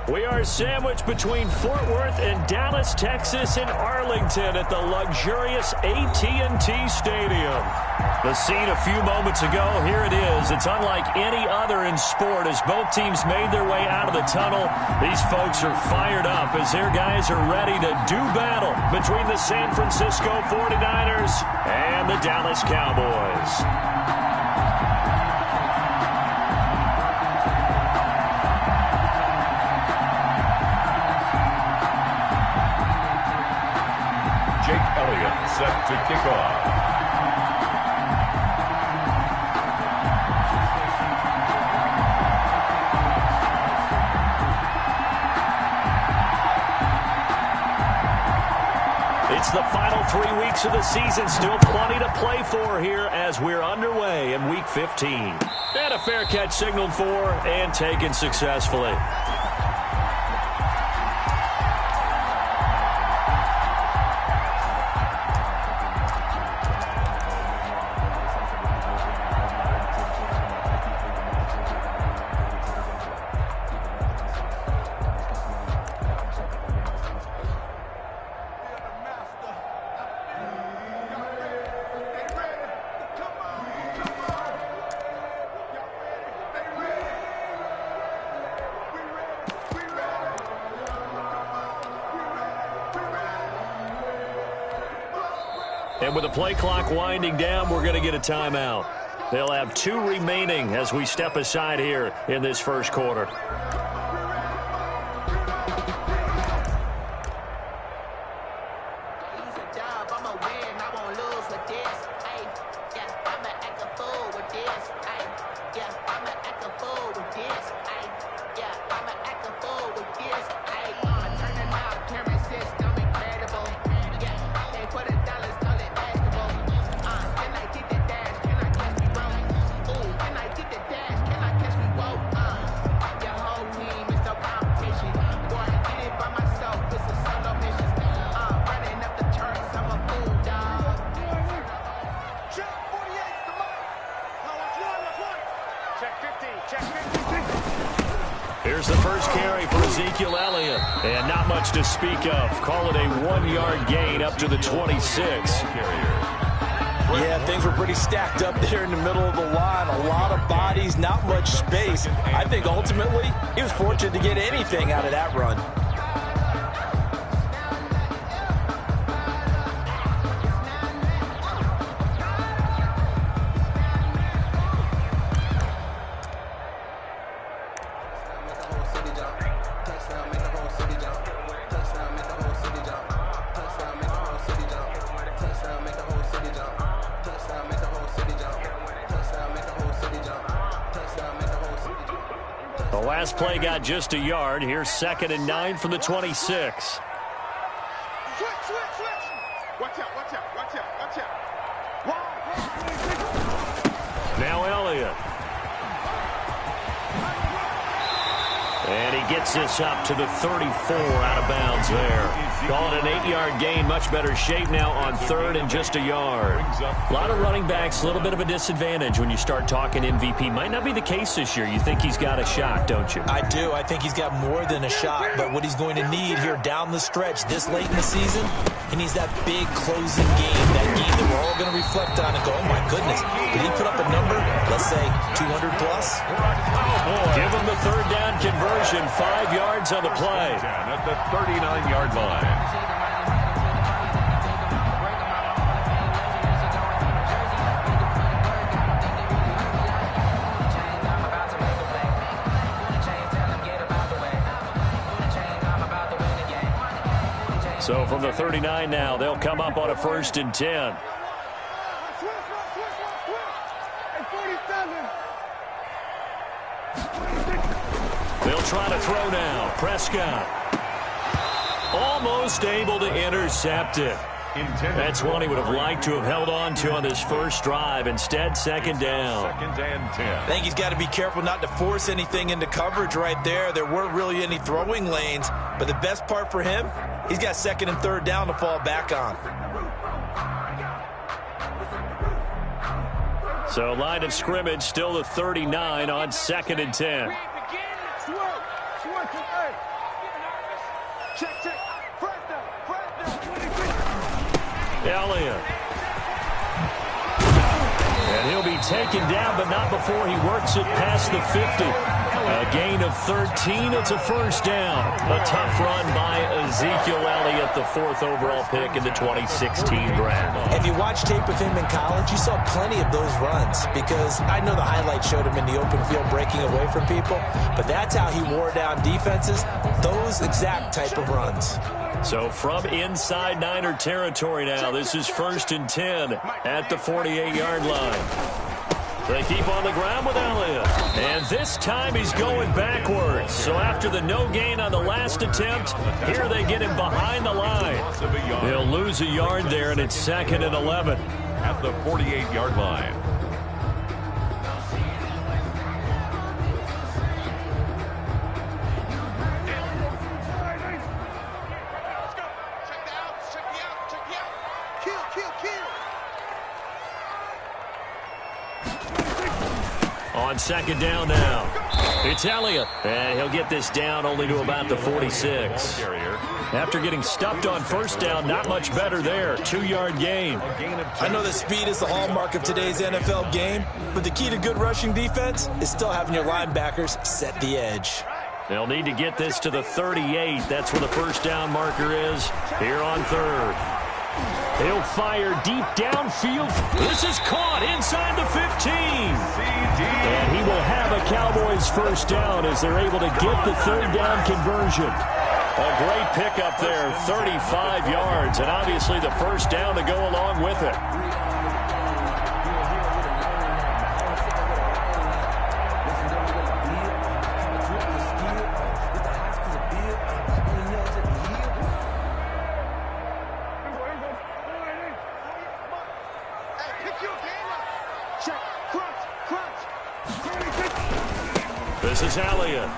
We are sandwiched between Fort Worth and Dallas, Texas, and Arlington at the luxurious AT&T Stadium. The scene a few moments ago, here it is. It's unlike any other in sport as both teams made their way out of the tunnel. These folks are fired up as their guys are ready to do battle between the San Francisco 49ers and the Dallas Cowboys. Set to kick off. It's the final 3 weeks of the season. Still plenty to play for here as we're underway in Week 15. And a fair catch signaled for and taken successfully. And with the play clock winding down, we're going to get a timeout. They'll have 2 remaining as we step aside here in this first quarter. Here's the first carry for Ezekiel Elliott. And not much to speak of. Call it a 1-yard gain up to the 26. Yeah, things were pretty stacked up there in the middle of the line. A lot of bodies, not much space. I think ultimately he was fortunate to get anything out of that run. The last play got just a yard. Here's 2nd and 9 from the 26. Switch. Watch out. Now Elliott. And he gets this up to the 34 out of bounds there. Call it an 8-yard gain. Much better shape now on 3rd and just a yard. A lot of running backs, a little bit of a disadvantage when you start talking MVP. Might not be the case this year. You think he's got a shot, don't you? I do. I think he's got more than a shot. But what he's going to need here down the stretch this late in the season, he needs that big closing game. That game that we're all going to reflect on and go, oh, my goodness. Did he put up a number, let's say, 200 plus? Give him the 3rd down conversion. 5 yards on the play. At the 39-yard line. So from the 39 now, they'll come up on a 1st and 10. They'll try to throw now. Prescott. Almost able to intercept it. That's one he would have liked to have held on to on this first drive. Instead, 2nd down. 2nd and 10. I think he's got to be careful not to force anything into coverage right there. There weren't really any throwing lanes. But the best part for him, he's got 2nd and 3rd down to fall back on. So line of scrimmage still the 39 on 2nd and 10. Check, check. First down. Elliott. And he'll be taken down, but not before he works it past the 50. A gain of 13. It's a first down. A tough run by Ezekiel Elliott, the 4th overall pick in the 2016 draft. If you watch tape of him in college, you saw plenty of those runs, because I know the highlights showed him in the open field breaking away from people, but that's how he wore down defenses, those exact type of runs. So from inside Niner territory now, this is 1st and 10 at the 48-yard line. They keep on the ground with Elliott. And this time he's going backwards. So after the no gain on the last attempt, here they get him behind the line. He'll lose a yard there, and it's 2nd and 11. At the 48-yard line. On 2nd down now. It's Elliott. And he'll get this down only to about the 46. After getting stuffed on 1st down, not much better there. 2-yard gain. I know that speed is the hallmark of today's NFL game, but the key to good rushing defense is still having your linebackers set the edge. They'll need to get this to the 38. That's where the 1st down marker is here on 3rd. He'll fire deep downfield. This is caught inside the 15. And he will have a Cowboys 1st down as they're able to get the 3rd down conversion. A great pickup there, 35 yards, and obviously the 1st down to go along with it. This is Elliott.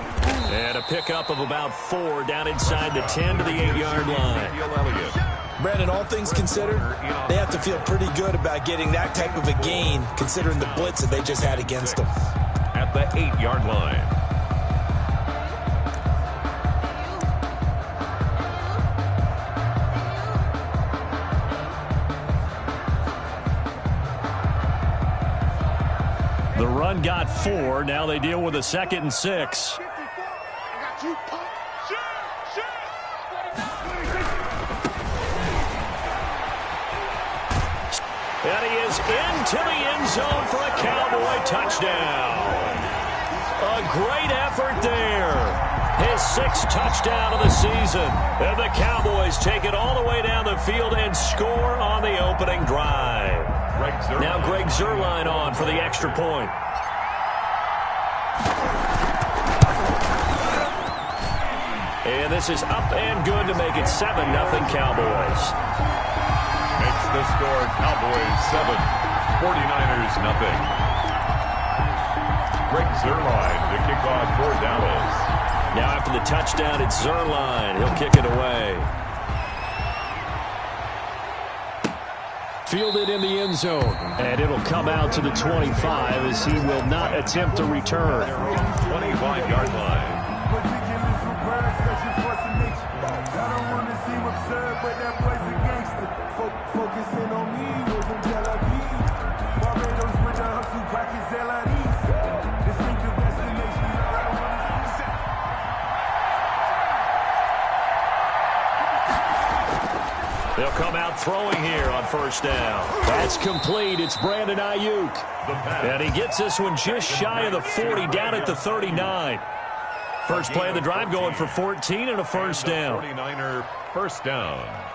And a pickup of about 4 down inside the 10 to the 8-yard line. Brandon, all things considered, they have to feel pretty good about getting that type of a gain, considering the blitz that they just had against them. At the 8-yard line. The run got 4. Now they deal with a 2nd and 6. And he is into the end zone for a Cowboy touchdown. A great effort there. His 6th touchdown of the season. And the Cowboys take it all the way down the field and score on the opening drive. Now Greg Zuerlein on for the extra point. And this is up and good to make it 7-0 Cowboys. Makes the score Cowboys 7, 49ers 0. Greg Zuerlein to kick off for Dallas. Now after the touchdown, it's Zuerlein. He'll kick it away. Fielded in the end zone. And it'll come out to the 25 as he will not attempt to return. 25-yard line. They'll come out throwing here on 1st down. That's complete. It's Brandon Ayuk. And he gets this one just shy of the 40, down at the 39. First play of the drive going for 14 and a 1st down. 49er 1st down.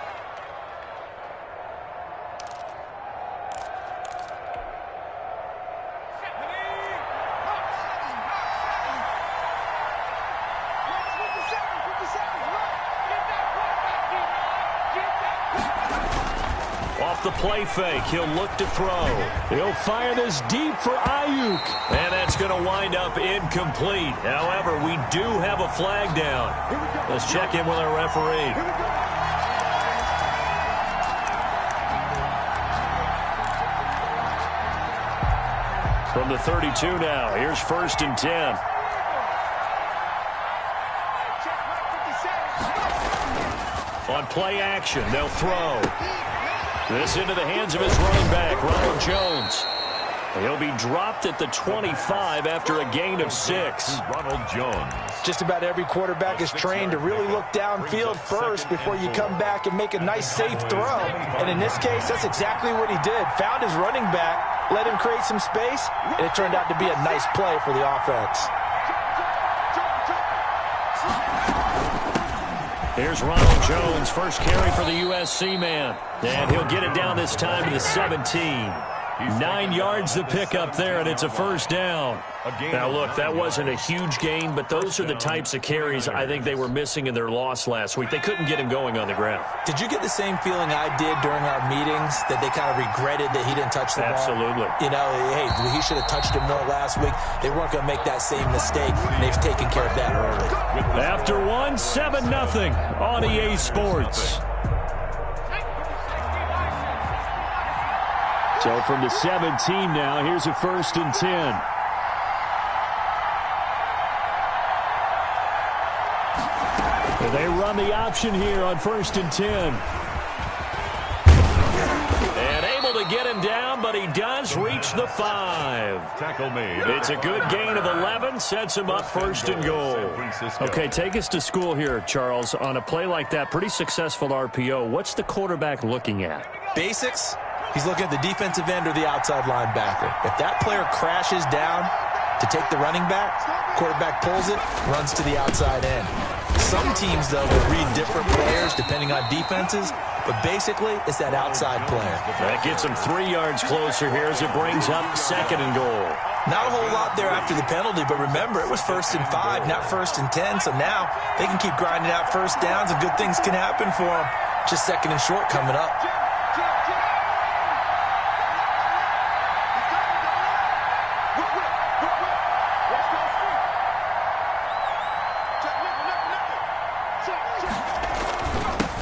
The play fake. He'll look to throw. He'll fire this deep for Ayuk. And that's going to wind up incomplete. However, we do have a flag down. Let's check in with our referee. From the 32 now. Here's 1st and 10. On play action, they'll throw. This into the hands of his running back, Ronald Jones. He'll be dropped at the 25 after a gain of 6. Ronald Jones. Just about every quarterback is trained to really look downfield first before you come back and make a nice, safe throw. And in this case, that's exactly what he did. Found his running back, let him create some space, and it turned out to be a nice play for the offense. Here's Ronald Jones, first carry for the USC man. And he'll get it down this time to the 17. 9 yards to pick up there, and it's a first down. Now, look, that wasn't a huge gain, but those are the types of carries I think they were missing in their loss last week. They couldn't get him going on the ground. Did you get the same feeling I did during our meetings, that they kind of regretted that he didn't touch the ball? Absolutely. You know, hey, he should have touched it more last week. They weren't going to make that same mistake, and they've taken care of that early. After one, 7-0 on EA Sports. So from the 17 now, here's a 1st and 10. They run the option here on 1st and 10. And able to get him down, but he does reach the 5. Tackle made. It's a good gain of 11, sets him up 1st and goal. Okay, take us to school here, Charles. On a play like that, pretty successful RPO. What's the quarterback looking at? Basics. He's looking at the defensive end or the outside linebacker. If that player crashes down to take the running back, quarterback pulls it, runs to the outside end. Some teams, though, will read different players depending on defenses, but basically it's that outside player. That gets him 3 yards closer here as it brings up 2nd and goal. Not a whole lot there after the penalty, but remember, it was 1st and 5, not 1st and 10, so now they can keep grinding out first downs and good things can happen for them. Just 2nd and short coming up.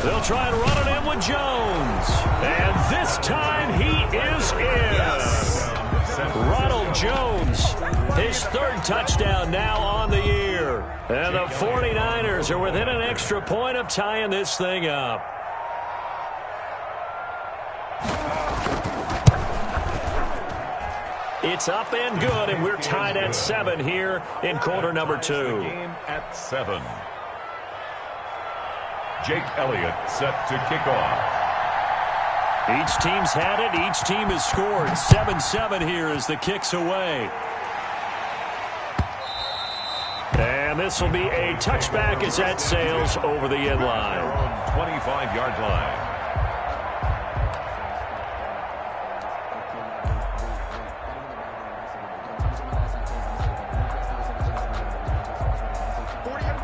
They'll try and run it in with Jones. And this time he is in. Yes. Ronald Jones, his 3rd touchdown now on the year. And the 49ers are within an extra point of tying this thing up. It's up and good, and we're tied at 7 here in quarter number 2. Game at 7. Jake Elliott set to kick off. Each team's had it. Each team has scored. 7-7 here as the kick's away. And this will be a touchback as that sails over the end line. 25-yard line.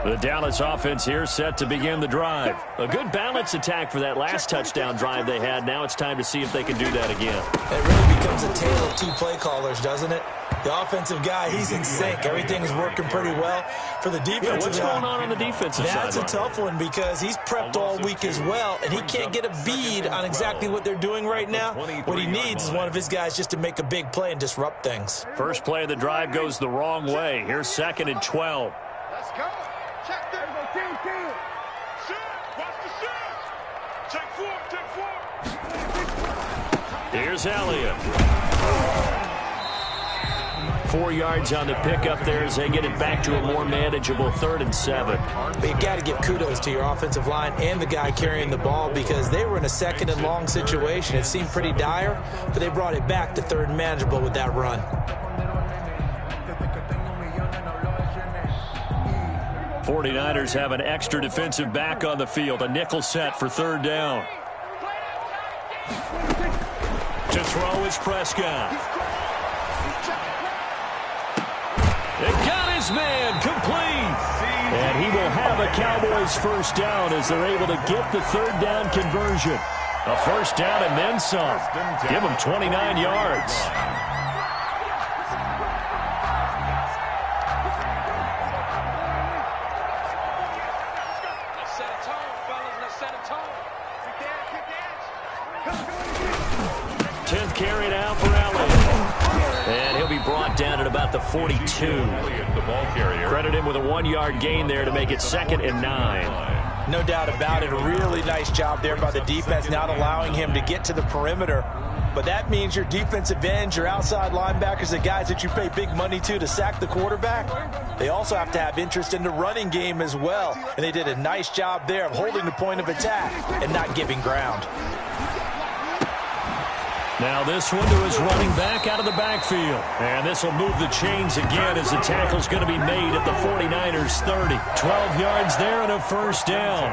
The Dallas offense here set to begin the drive. A good balanced attack for that last touchdown drive they had. Now it's time to see if they can do that again. It really becomes a tale of 2 play callers, doesn't it? The offensive guy, he's in sync. Everything's working pretty well. For the defensive guy, what's going on the defensive side? That's a tough one because he's prepped all week as well, and he can't get a bead on exactly what they're doing right now. What he needs is one of his guys just to make a big play and disrupt things. First play of the drive goes the wrong way. Here's 2nd and 12. Let's go. Check that. Watch the shot. Take 4. Here's Elliott. 4 yards on the pickup there as they get it back to a more manageable 3rd and 7. But you got to give kudos to your offensive line and the guy carrying the ball because they were in a 2nd and long situation. It seemed pretty dire, but they brought it back to 3rd and manageable with that run. 49ers have an extra defensive back on the field. A nickel set for 3rd down. To throw is Prescott. It got his man complete. And he will have a Cowboys 1st down as they're able to get the 3rd down conversion. A 1st down and then some. Give him 29 yards. Carry now for Elliott. And he'll be brought down at about the 42. The ball carrier. Credit him with a 1-yard gain there to make it 2nd and 9. No doubt about it. A really nice job there by the defense, not allowing him to get to the perimeter. But that means your defensive ends, your outside linebackers, the guys that you pay big money to sack the quarterback, they also have to have interest in the running game as well. And they did a nice job there of holding the point of attack and not giving ground. Now this one to his running back out of the backfield. And this will move the chains again as the tackle's going to be made at the 49ers 30. 12 yards there and a first down.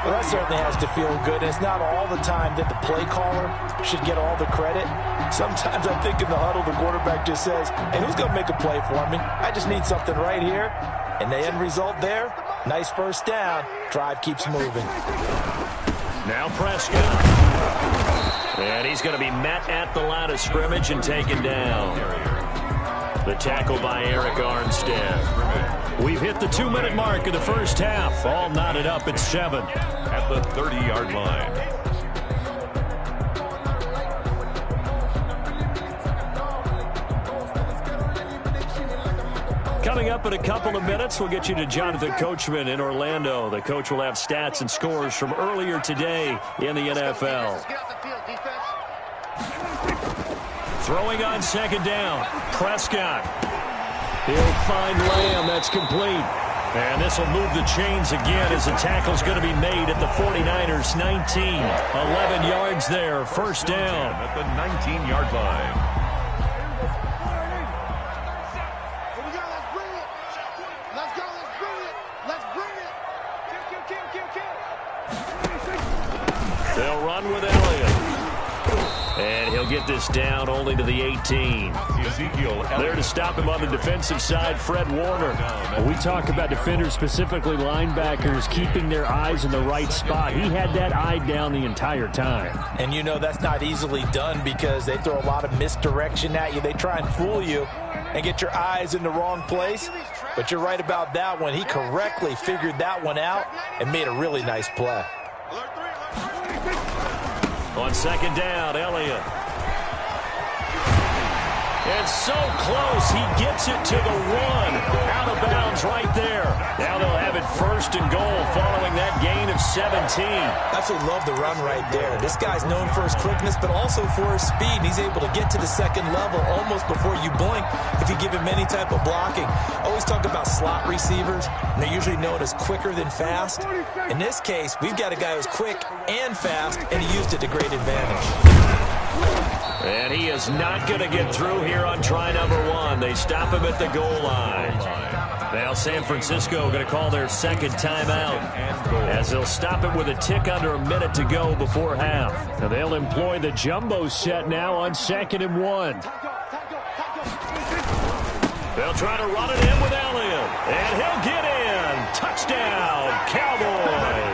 Well, that certainly has to feel good. And it's not all the time that the play caller should get all the credit. Sometimes I think in the huddle, the quarterback just says, hey, who's going to make a play for me? I just need something right here. And the end result there, nice first down. Drive keeps moving. Now Prescott. And he's going to be met at the line of scrimmage and taken down. The tackle by Eric Armstead. We've hit the 2-minute mark of the first half. All knotted up at 7. At the 30-yard line. Coming up in a couple of minutes, we'll get you to Jonathan Coachman in Orlando. The coach will have stats and scores from earlier today in the NFL. Throwing on second down, Prescott. He'll find Lamb. That's complete. And this will move the chains again as the tackle's going to be made at the 49ers 19. 11 yards there, first down. At the 19-yard line. They'll run with Elliott. And he'll get this down only to the 18. There to stop him on the defensive side, Fred Warner. When we talk about defenders, specifically linebackers, keeping their eyes in the right spot. He had that eye down the entire time. And you know that's not easily done because they throw a lot of misdirection at you. They try and fool you and get your eyes in the wrong place. But you're right about that one. He correctly figured that one out and made a really nice play. On second down, Elliott. And so close, he gets it to the 1. Out of bounds right there. Now they'll have it first and goal following that gain of 17. Absolutely love the run right there. This guy's known for his quickness, but also for his speed. He's able to get to the second level almost before you blink if you give him any type of blocking. Always talk about slot receivers. They're usually known as quicker than fast. In this case, we've got a guy who's quick and fast, and he used it to great advantage. And he is not going to get through here on try number 1. They stop him at the goal line. Now San Francisco going to call their second timeout as they'll stop it with a tick under a minute to go before half. Now they'll employ the jumbo set now on 2nd and 1. They'll try to run it in with Elliott. And he'll get in. Touchdown, Cowboys.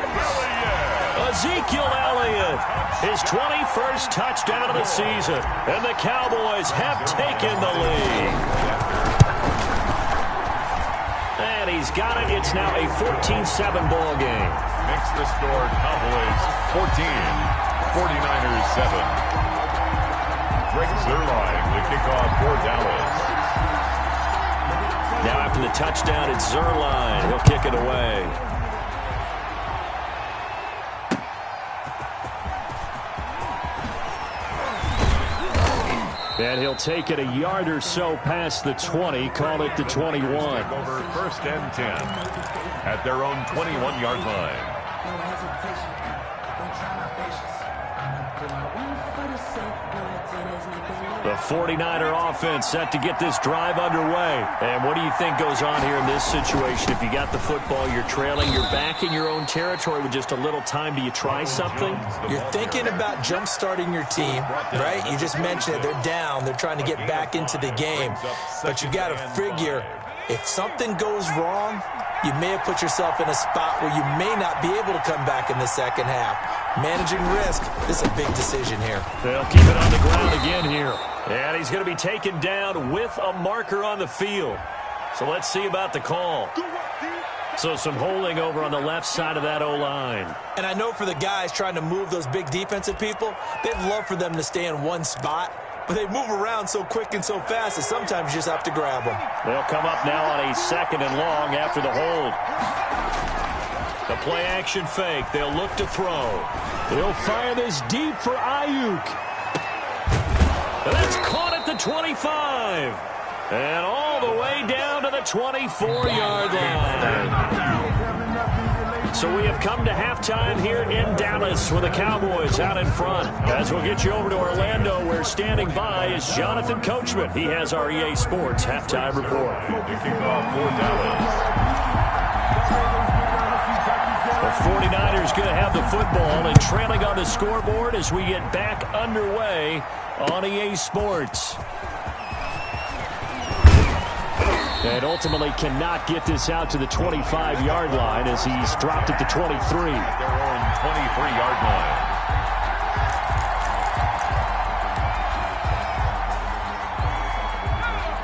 Ezekiel Elliott, his 21st touchdown of the season, and the Cowboys have taken the lead. And he's got it. It's now a 14-7 ball game. Makes the score Cowboys 14, 49ers 7. Greg Zuerlein, the kickoff for Dallas. Now after the touchdown, it's Zuerlein. He'll kick it away. And he'll take it a yard or so past the 20, call it the 21. Over first and 10 at their own 21-yard line. The 49er offense set to get this drive underway. And what do you think goes on here in this situation? If you got the football, you're trailing, you're back in your own territory with just a little time. Do you try something? You're thinking about jump-starting your team, right? You just mentioned it. They're down. They're trying to get back into the game. But you got to figure, if something goes wrong, you may have put yourself in a spot where you may not be able to come back in the second half. Managing risk, this is a big decision here. They'll keep it on the ground again here. And he's going to be taken down with a marker on the field. So let's see about the call. So some holding over on the left side of that O-line. And I know for the guys trying to move those big defensive people, they'd love for them to stay in one spot. But they move around so quick and so fast that sometimes you just have to grab them. They'll come up now on a 2nd and long after the hold. The play action fake. They'll look to throw. He'll fire this deep for Ayuk. And that's caught at the 25. And all the way down to the 24-yard line. So we have come to halftime here in Dallas with the Cowboys out in front. As we'll get you over to Orlando, where standing by is Jonathan Coachman. He has our EA Sports halftime report. The kickoff for Dallas. The 49ers going to have the football and trailing on the scoreboard as we get back underway on EA Sports. And ultimately cannot get this out to the 25-yard line as he's dropped at the 23. At their own 23-yard line.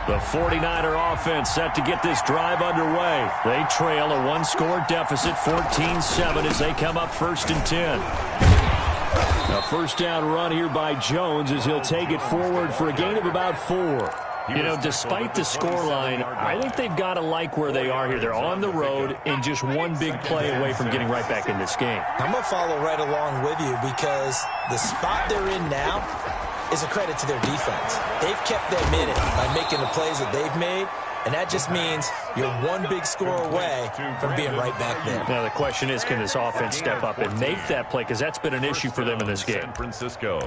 The 49er offense set to get this drive underway. They trail a one-score deficit, 14-7, as they come up 1st and 10. A first down run here by Jones as he'll take it forward for a gain of about 4. You know, despite the scoreline, I think they've got to like where they are here. They're on the road and just one big play away from getting right back in this game. I'm going to follow right along with you because the spot they're in now is a credit to their defense. They've kept them in it by making the plays that they've made, and that just means you're one big score away from being right back there. Now, the question is, can this offense step up and make that play? Because that's been an issue for them in this game. San Francisco.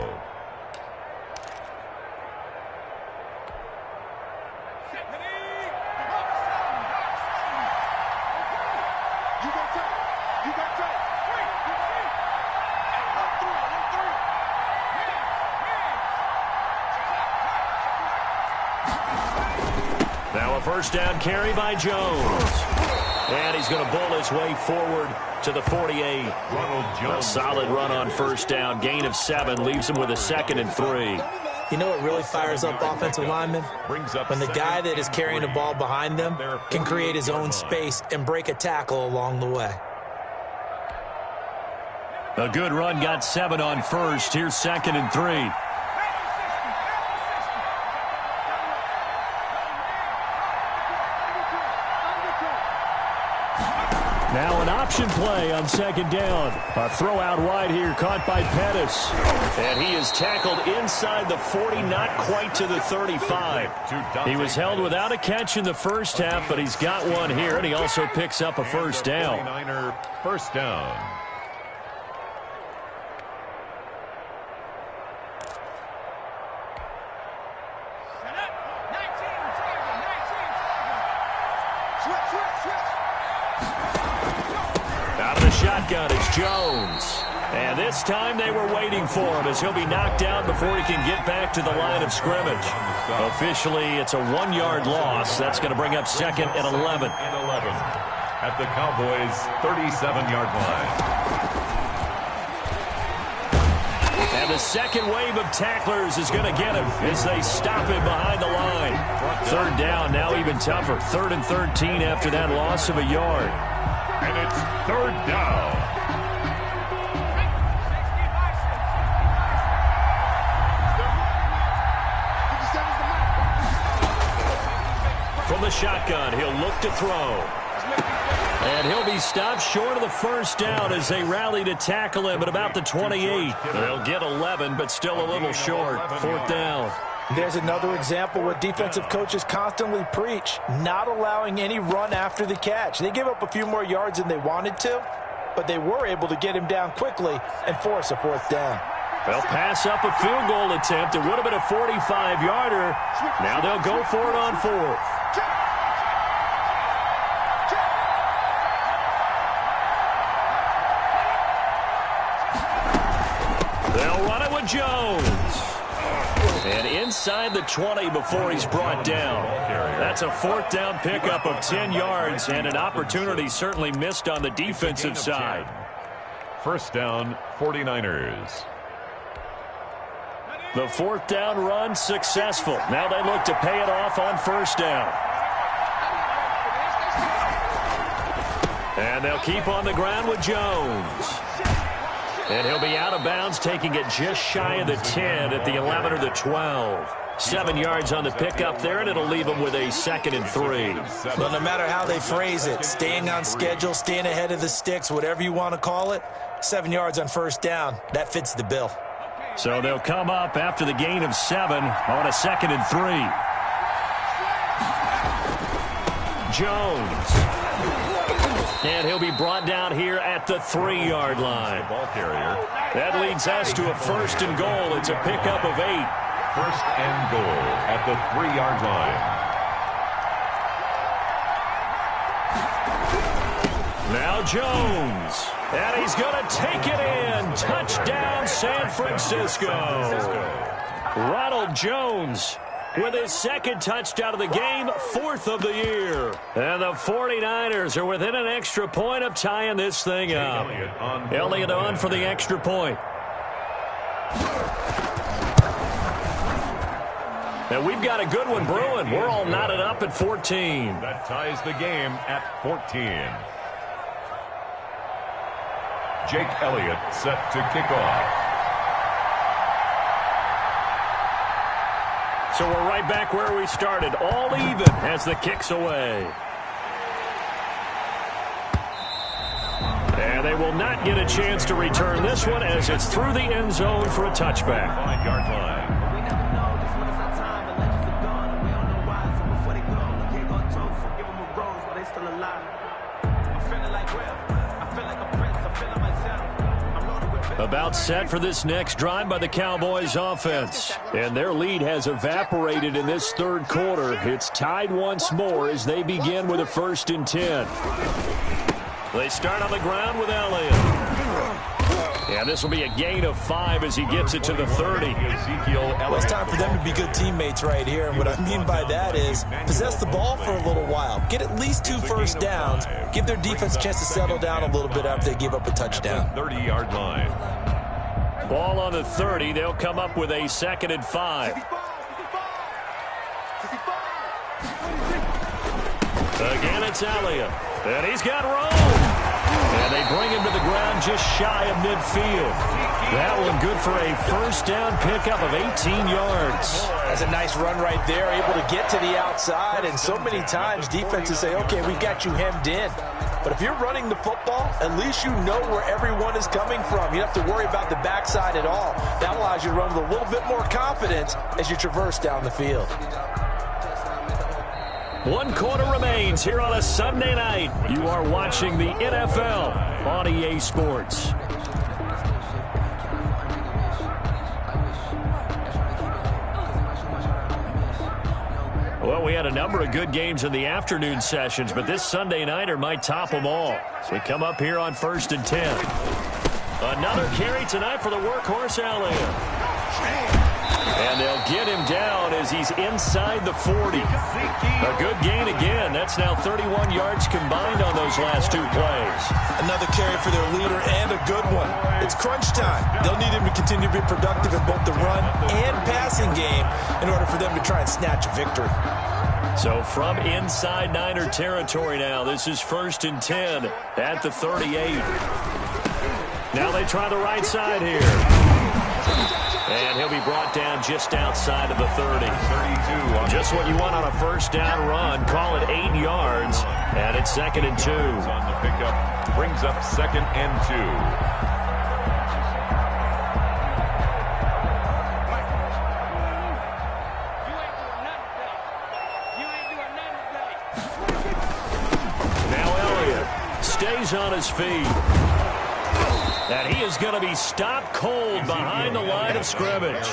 Now a first down carry by Jones. And he's going to bull his way forward to the 48. A solid run on first down. Gain of 7 leaves him with a 2nd and 3. You know what really fires up offensive linemen? When the guy that is carrying the ball behind them can create his own space and break a tackle along the way. A good run got 7 on first. Here's 2nd and 3. Now an option play on 2nd down. A throw out wide here caught by Pettis. And he is tackled inside the 40, not quite to the 35. He was held without a catch in the first half, but he's got one here, and he also picks up a first down. 49er first down. Out of the shotgun is Jones. And this time they were waiting for him as he'll be knocked down before he can get back to the line of scrimmage. Officially, it's a 1-yard loss. That's going to bring up 2nd and 11. At the Cowboys' 37-yard line. And the second wave of tacklers is going to get him as they stop him behind the line. 3rd down, now even tougher. 3rd and 13 after that loss of a yard. And it's 3rd down. From the shotgun, he'll look to throw. And he'll be stopped short of the first down as they rally to tackle him at about the 28. They'll get 11, but still a little short. 4th down. There's another example what defensive coaches constantly preach, not allowing any run after the catch. They give up a few more yards than they wanted to, but they were able to get him down quickly and force a 4th down. They'll pass up a field goal attempt. It would have been a 45-yarder. Now they'll go for it on 4th. They'll run it with Jones. And inside the 20 before he's brought down. That's a 4th down pickup of 10 yards and an opportunity certainly missed on the defensive side. First down, 49ers. The 4th down run successful. Now they look to pay it off on first down. And they'll keep on the ground with Jones. And he'll be out of bounds, taking it just shy of the 10 at the 11 or the 12. 7 yards on the pickup there, and it'll leave them with a 2nd and 3. Well, no matter how they phrase it, staying on schedule, staying ahead of the sticks, whatever you want to call it, 7 yards on first down, that fits the bill. So they'll come up after the gain of 7 on a 2nd and 3. Jones. And he'll be brought down here at the 3-yard line. Ball carrier. That leads us to a 1st and goal. It's a pickup of 8. 1st and goal at the 3-yard line. Now Jones. And he's going to take it in. Touchdown, San Francisco. Ronald Jones with his 2nd touchdown of the game, 4th of the year. And the 49ers are within an extra point of tying this thing up. Elliott on for the extra point. And we've got a good one brewing. We're all knotted up at 14. That ties the game at 14. Jake Elliott set to kick off. So we're right back where we started, all even as the kick's away. And they will not get a chance to return this one as it's through the end zone for a touchback. 5-yard line. About set for this next drive by the Cowboys offense. And their lead has evaporated in this 3rd quarter. It's tied once more as they begin with a 1st and 10. They start on the ground with Elliott. And this will be a gain of 5 as he gets it to the 30. Well, it's time for them to be good teammates right here. And what I mean by that is possess the ball for a little while. Get at least 2 first downs. Give their defense a chance to settle down a little bit after they give up a touchdown. 30-yard line. Ball on the 30. They'll come up with a 2nd and 5. Again, it's Elliott. And he's got room. And they bring him to the ground just shy of midfield. That one good for a 1st down pickup of 18 yards. That's a nice run right there, able to get to the outside. And so many times defenses say, okay, we've got you hemmed in. But if you're running the football, at least you know where everyone is coming from. You don't have to worry about the backside at all. That allows you to run with a little bit more confidence as you traverse down the field. 1 quarter remains here on a Sunday night. You are watching the NFL on EA Sports. Well, we had a number of good games in the afternoon sessions, but this Sunday nighter might top them all. So we come up here on 1st and 10. Another carry tonight for the workhorse Elliott. And they'll get him down as he's inside the 40. A good gain again. That's now 31 yards combined on those last 2 plays. Another carry for their leader and a good one. It's crunch time. They'll need him to continue to be productive in both the run and passing game in order for them to try and snatch a victory. So from inside Niner territory now, this is 1st and 10 at the 38. Now they try the right side here. And he'll be brought down just outside of the 30. 32. Just what you want on a 1st down run. Call it 8 yards. And it's 2nd and 2. On the pickup, brings up 2nd and 2. Now Elliott stays on his feet. And he is going to be stopped cold behind the line of scrimmage.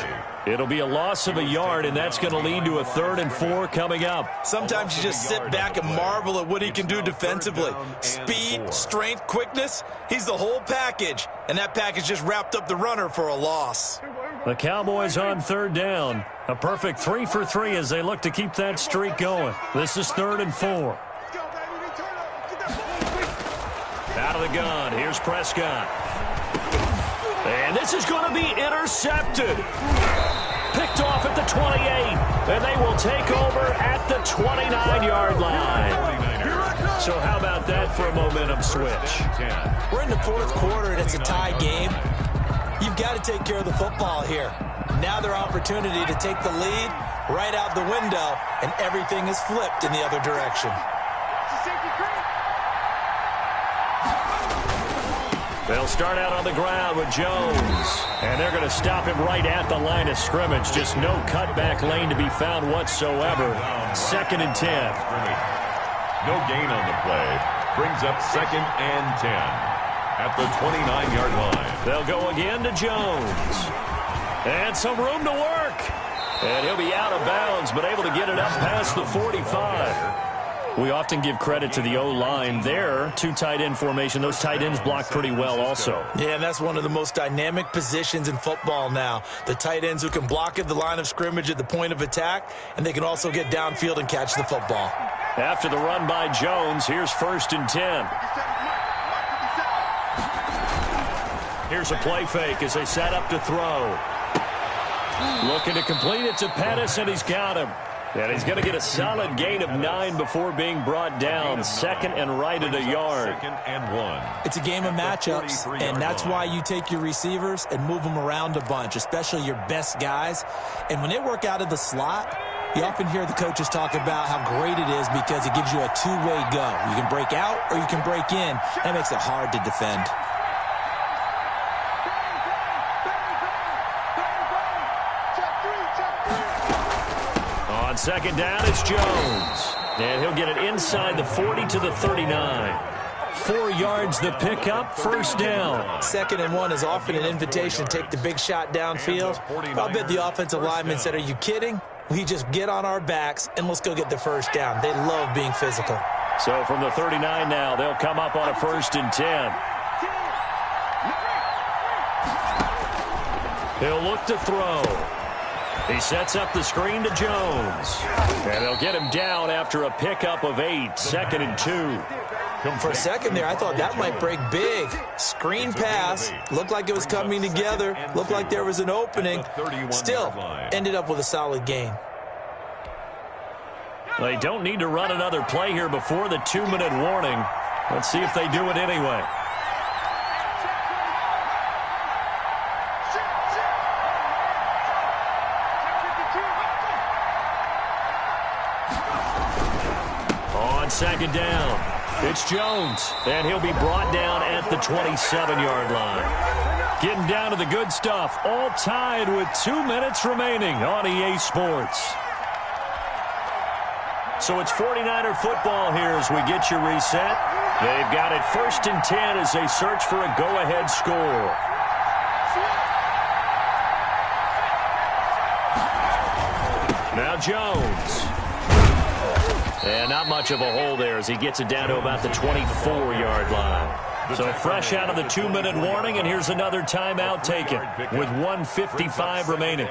It'll be a loss of a yard, and that's going to lead to a 3rd and 4 coming up. Sometimes you just sit back and marvel at what he can do defensively. Speed, strength, quickness, he's the whole package. And that package just wrapped up the runner for a loss. The Cowboys on 3rd down. A perfect 3 for 3 as they look to keep that streak going. This is 3rd and 4. Out of the gun, here's Prescott. And this is going to be intercepted. Picked off at the 28. And they will take over at the 29-yard line. So how about that for a momentum switch? We're in the 4th quarter, and it's a tie game. You've got to take care of the football here. Now their opportunity to take the lead right out the window, and everything is flipped in the other direction. They'll start out on the ground with Jones. And they're going to stop him right at the line of scrimmage. Just no cutback lane to be found whatsoever. 2nd and 10. No gain on the play. Brings up 2nd and 10 at the 29-yard line. They'll go again to Jones. And some room to work. And he'll be out of bounds, but able to get it up past the 45. We often give credit to the O-line there. 2 tight end formation. Those tight ends block pretty well also. Yeah, and that's one of the most dynamic positions in football now. The tight ends who can block at the line of scrimmage at the point of attack, and they can also get downfield and catch the football. After the run by Jones, here's 1st and 10. Here's a play fake as they set up to throw. Looking to complete it to Pettis, and he's got him. And he's going to get a solid gain of 9 before being brought down. 2nd and right at a yard. 2nd and 1. It's a game of matchups, and that's why you take your receivers and move them around a bunch, especially your best guys. And when they work out of the slot, you often hear the coaches talk about how great it is because it gives you a two-way go. You can break out or you can break in. That makes it hard to defend. On 2nd down, it's Jones. And he'll get it inside the 40 to the 39. 4 yards the pickup, 1st down. 2nd and 1 is often an invitation to take the big shot downfield. I'll bet the offensive lineman said, are you kidding? We just get on our backs and let's go get the 1st down. They love being physical. So from the 39 now, they'll come up on a 1st and 10. He'll look to throw. He sets up the screen to Jones. And they'll get him down after a pickup of 8. 2nd and 2. For a second there, I thought that might break big. Screen pass. Looked like it was coming together. Looked like there was an opening. Still, ended up with a solid gain. They don't need to run another play here before the 2-minute warning. Let's see if they do it anyway. On 2nd down, it's Jones, and he'll be brought down at the 27-yard line. Getting down to the good stuff, all tied with 2 minutes remaining on EA Sports. So it's 49er football here as we get you reset. They've got it 1st and 10 as they search for a go-ahead score. Now Jones. And not much of a hole there as he gets it down to about the 24-yard line. So fresh out of the 2-minute warning, and here's another timeout taken with 1:55 remaining.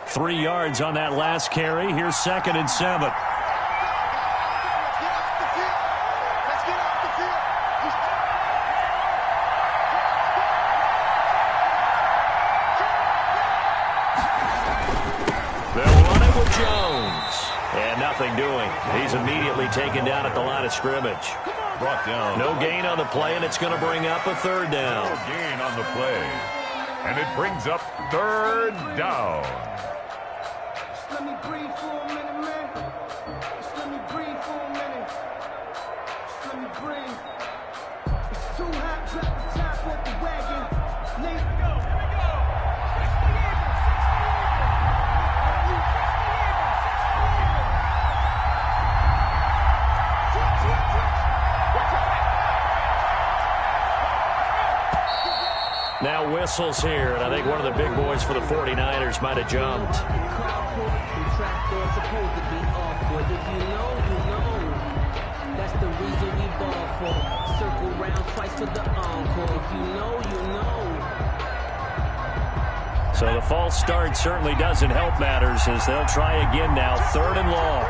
3 yards on that last carry. Here's 2nd and 7. Nothing doing. He's immediately taken down at the line of scrimmage. Brought down. No gain on the play, and it's going to bring up a 3rd down. No gain on the play. And it brings up 3rd down. Just let me breathe for a minute, man. Just let me breathe for a minute. Just let me breathe. It's too hot, drop the top off the wagon. Here we go. Now whistles here, and I think one of the big boys for the 49ers might have jumped. That's the reason we ball for. Circle round twice for the encore. If you know, you know. So the false start certainly doesn't help matters as they'll try again now. 3rd and long.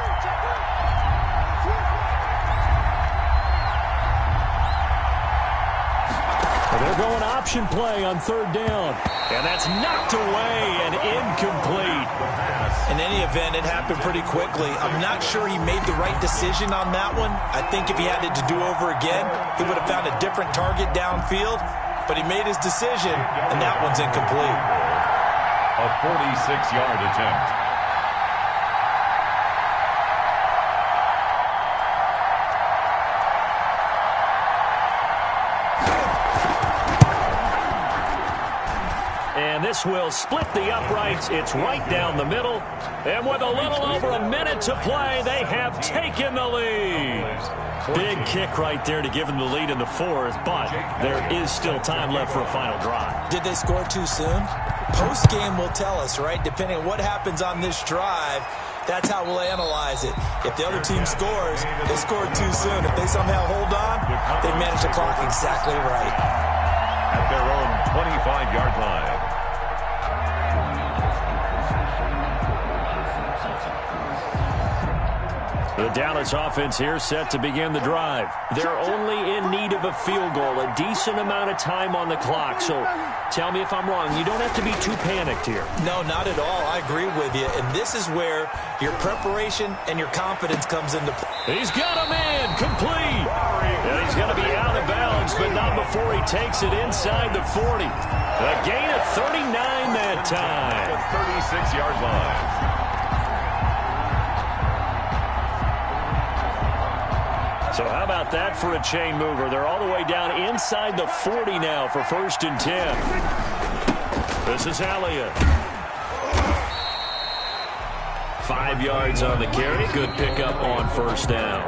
They're going option play on third down. And that's knocked away and incomplete. In any event, it happened pretty quickly. I'm not sure he made the right decision on that one. I think if he had it to do over again, he would have found a different target downfield. But he made his decision, and that one's incomplete. A 46-yard attempt. And this will split the uprights. It's right down the middle. And with a little over a minute to play, they have taken the lead. Big kick right there to give them the lead in the fourth, but there is still time left for a final drive. Did they score too soon? Post-game will tell us, right? Depending on what happens on this drive, that's how we'll analyze it. If the other team scores, they scored too soon. If they somehow hold on, they manage the clock exactly right. At their own 25-yard line. The Dallas offense here set to begin the drive. They're only in need of a field goal, a decent amount of time on the clock. So tell me if I'm wrong. You don't have to be too panicked here. No, not at all. I agree with you. And this is where your preparation and your confidence comes into play. He's got a man complete. And he's going to be out of bounds, but not before he takes it inside the 40. A gain of 39 that time. The 36-yard line. So how about that for a chain mover? They're all the way down inside the 40 now for 1st and 10. This is Elliott. 5 yards on the carry. Good pickup on 1st down.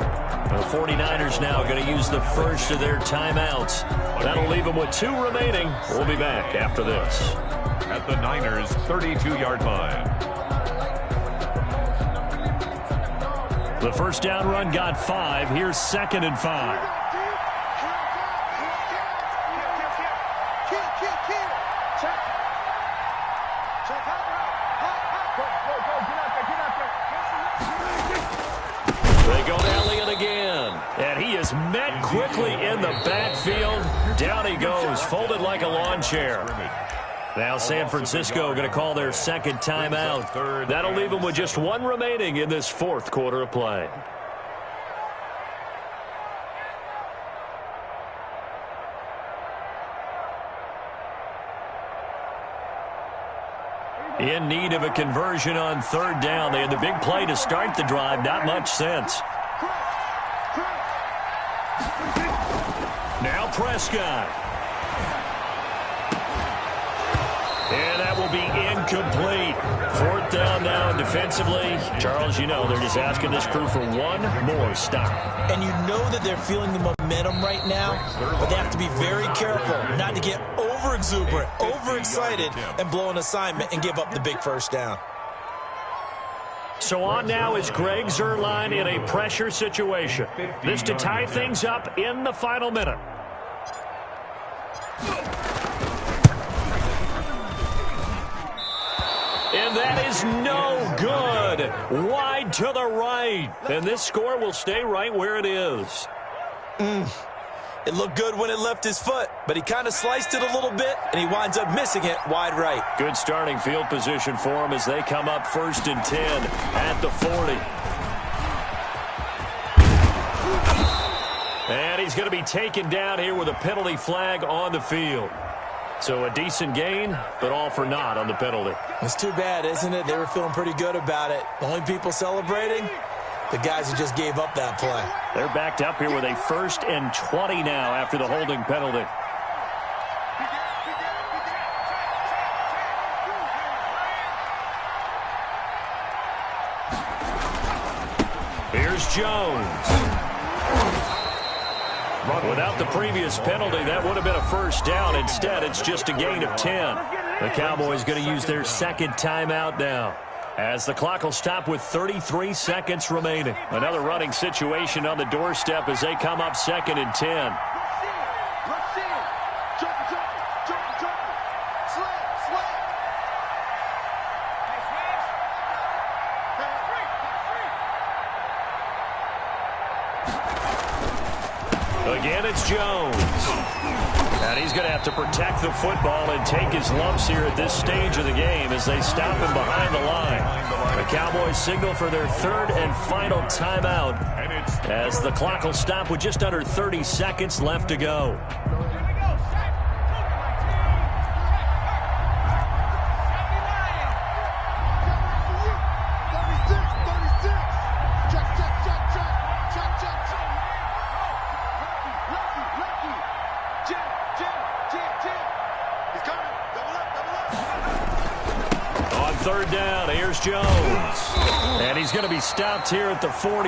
The 49ers now going to use the first of their timeouts. That'll leave them with 2 remaining. We'll be back after this. At the Niners' 32-yard line. The first down run got 5. Here's 2nd and 5. They go to Elliott again. And he is met quickly in the backfield. Down he goes, folded like a lawn chair. Now San Francisco going to call their 2nd timeout. That'll leave them with just 1 remaining in this 4th quarter of play. In need of a conversion on 3rd down. They had the big play to start the drive. Not much sense. Now Prescott. And that will be incomplete. 4th down now defensively. Charles, you know they're just asking this crew for 1 more stop. And you know that they're feeling the momentum right now, but they have to be very careful not to get over-exuberant, overexcited, and blow an assignment and give up the big 1st down. So on now is Greg Zuerlein in a pressure situation. This to tie things up in the final minute. And that is no good. Wide to the right. And this score will stay right where it is. It looked good when it left his foot, but he kind of sliced it a little bit, and he winds up missing it wide right. Good starting field position for him as they come up 1st and 10 at the 40. And he's going to be taken down here with a penalty flag on the field. So a decent gain, but all for naught on the penalty. It's too bad, isn't it? They were feeling pretty good about it. The only people celebrating, the guys who just gave up that play. They're backed up here with a 1st and 20 now after the holding penalty. Here's Jones. Without the previous penalty, that would have been a 1st down. Instead, it's just a gain of 10. The Cowboys going to use their 2nd timeout now, as the clock will stop with 33 seconds remaining. Another running situation on the doorstep as they come up 2nd and 10. Again, it's Jones. And he's going to have to protect the football and take his lumps here at this stage of the game as they stop him behind the line. The Cowboys signal for their third and final timeout as the clock will stop with just under 30 seconds left to go. Third down, here's Jones. And he's going to be stopped here at the 43,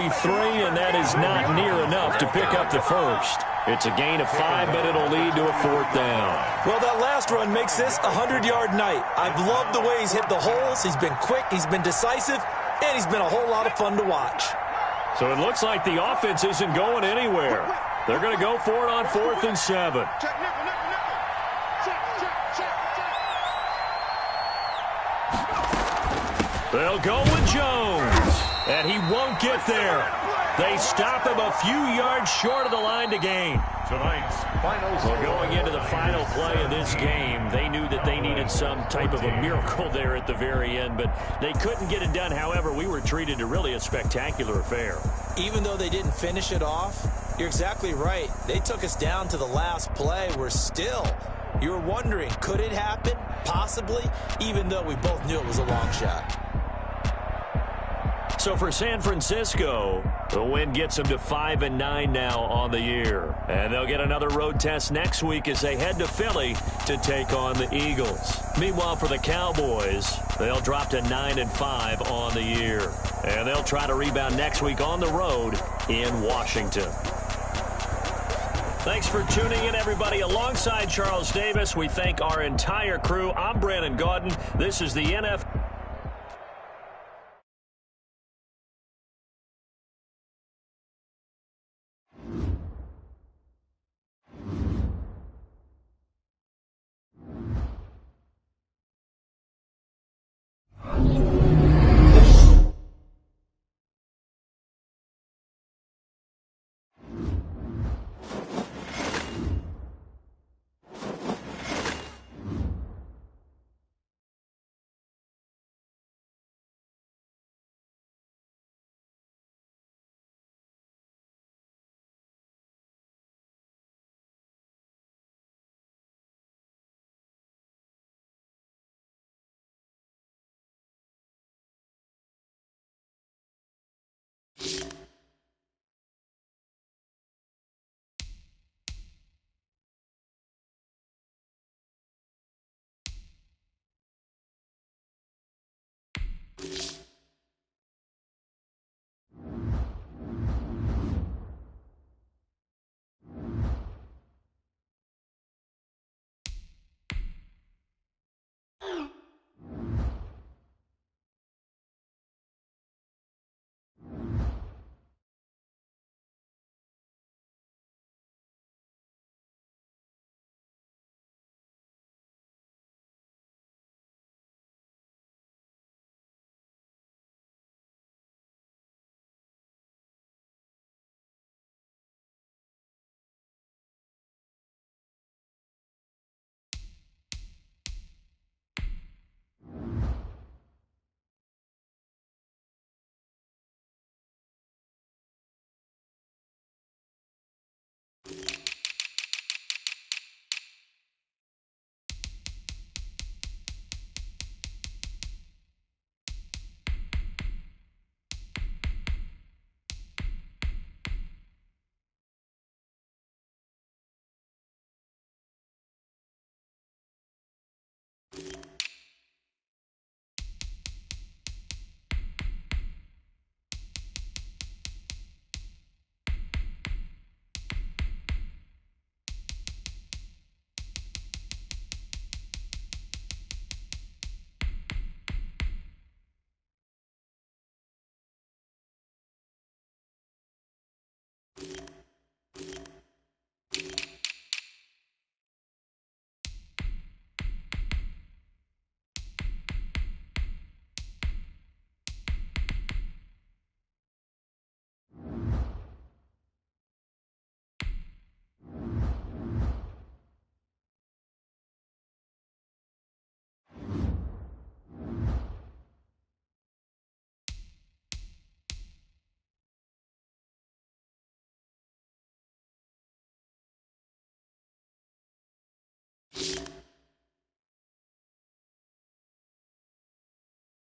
and that is not near enough to pick up the first. It's a gain of 5, but it'll lead to a fourth down. Well, that last run makes this a 100-yard night. I've loved the way he's hit the holes. He's been quick, he's been decisive, and he's been a whole lot of fun to watch. So it looks like the offense isn't going anywhere. They're going to go for it on 4th and 7. They'll go with Jones, and he won't get there. They stop him a few yards short of the line to gain. Tonight's final. Well, going into the final play of this game, they knew that they needed some type of a miracle there at the very end, but they couldn't get it done. However, we were treated to really a spectacular affair. Even though they didn't finish it off, you're exactly right. They took us down to the last play. You were wondering, could it happen? Possibly, even though we both knew it was a long shot. So for San Francisco, the win gets them to 5-9 now on the year. And they'll get another road test next week as they head to Philly to take on the Eagles. Meanwhile, for the Cowboys, they'll drop to 9-5 on the year. And they'll try to rebound next week on the road in Washington. Thanks for tuning in, everybody. Alongside Charles Davis, we thank our entire crew. I'm Brandon Gaudin. This is the NFL.